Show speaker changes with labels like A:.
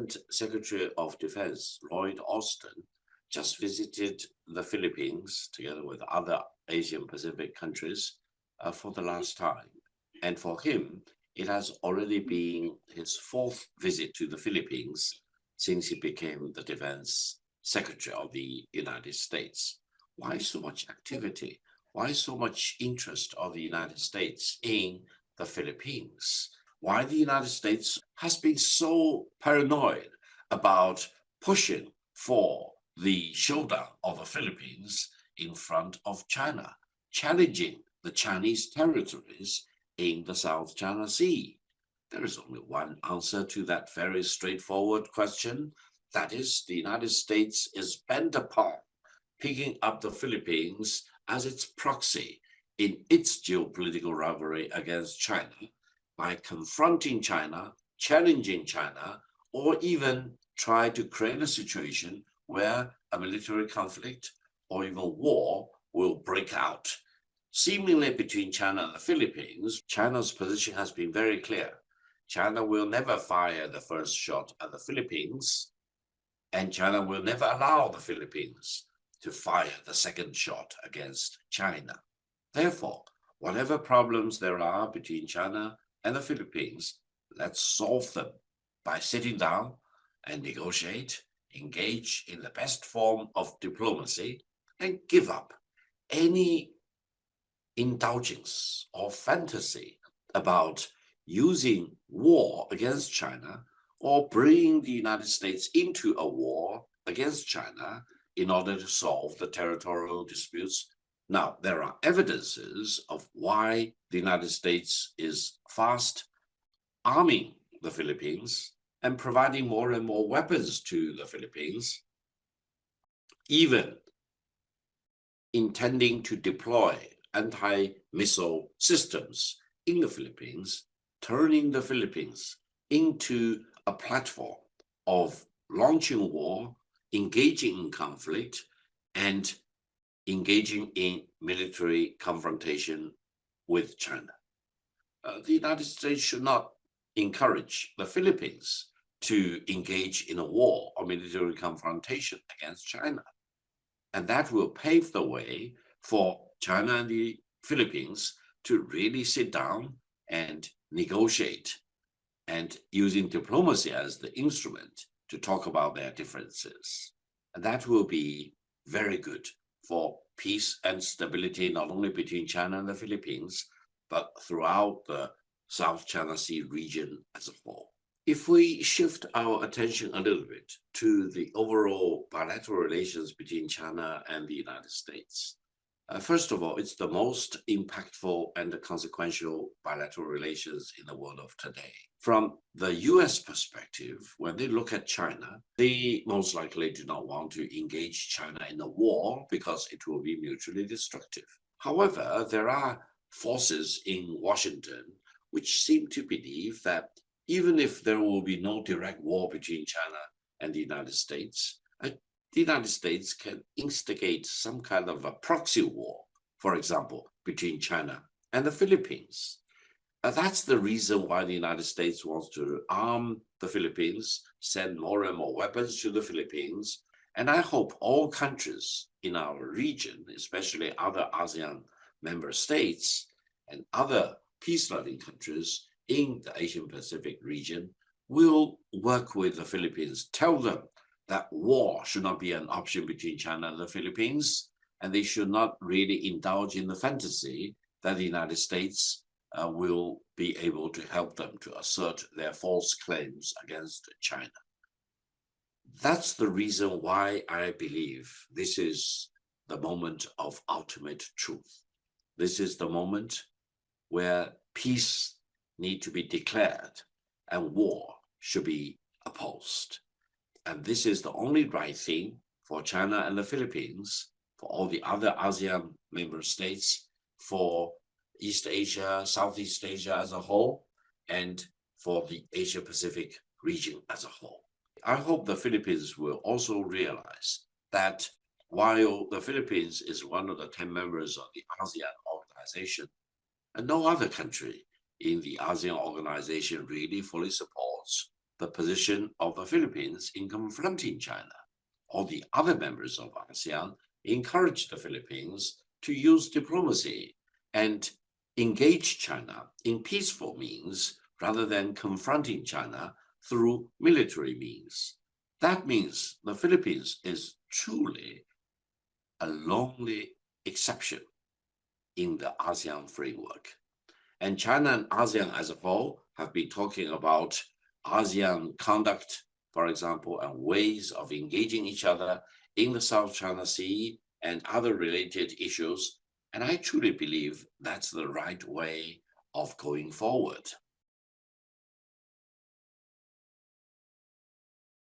A: recent Secretary of Defense, Lloyd Austin, just visited the Philippines together with other Asian Pacific countries for the last time. And for him, it has already been his fourth visit to the Philippines since he became the Defense Secretary of the United States. Why so much activity? Why so much interest of the United States in the Philippines? Why the United States has been so paranoid about pushing for the showdown of the Philippines in front of China, challenging the Chinese territories in the South China Sea? There is only one answer to that very straightforward question. That is, the United States is bent upon picking up the Philippines as its proxy in its geopolitical rivalry against China by confronting China, challenging China, or even try to create a situation where a military conflict or even war will break out. Seemingly between China and the Philippines, China's position has been very clear. China will never fire the first shot at the Philippines, and China will never allow the Philippines to fire the second shot against China. Therefore, whatever problems there are between China and the Philippines, let's solve them by sitting down and negotiate, engage in the best form of diplomacy, and give up any indulgence or fantasy about using war against China or bringing the United States into a war against China in order to solve the territorial disputes. Now, there are evidences of why the United States is fast arming the Philippines and providing more and more weapons to the Philippines, even intending to deploy anti-missile systems in the Philippines, turning the Philippines into a platform of launching war, engaging in conflict, and engaging in military confrontation with China. The United States should not encourage the Philippines to engage in a war or military confrontation against China. And that will pave the way for China and the Philippines to really sit down and negotiate, and using diplomacy as the instrument to talk about their differences. And that will be very good for peace and stability, not only between China and the Philippines, but throughout the South China Sea region as a whole. If we shift our attention a little bit to the overall bilateral relations between China and the United States, first of all, it's the most impactful and consequential bilateral relations in the world of today. From the US perspective, when they look at China, they most likely do not want to engage China in a war because it will be mutually destructive. However, there are forces in Washington which seem to believe that even if there will be no direct war between China and the United States, the United States can instigate some kind of a proxy war, for example, between China and the Philippines. That's the reason why the United States wants to arm the Philippines, send more and more weapons to the Philippines. And I hope all countries in our region, especially other ASEAN member states and other peace-loving countries in the Asian Pacific region, will work with the Philippines, tell them that war should not be an option between China and the Philippines, and they should not really indulge in the fantasy that the United States will be able to help them to assert their false claims against China. That's the reason why I believe this is the moment of ultimate truth. This is the moment where peace needs to be declared and war should be opposed. And this is the only right thing for China and the Philippines, for all the other ASEAN member states, for East Asia, Southeast Asia as a whole, and for the Asia Pacific region as a whole. I hope the Philippines will also realize that while the Philippines is one of the 10 members of the ASEAN organization, and no other country in the ASEAN organization really fully supports the position of the Philippines in confronting China. All the other members of ASEAN encouraged the Philippines to use diplomacy and engage China in peaceful means rather than confronting China through military means. That means the Philippines is truly a lonely exception in the ASEAN framework. And China and ASEAN as a whole have been talking about ASEAN conduct, for example, and ways of engaging each other in the South China Sea and other related issues. And I truly believe that's the right way of going forward.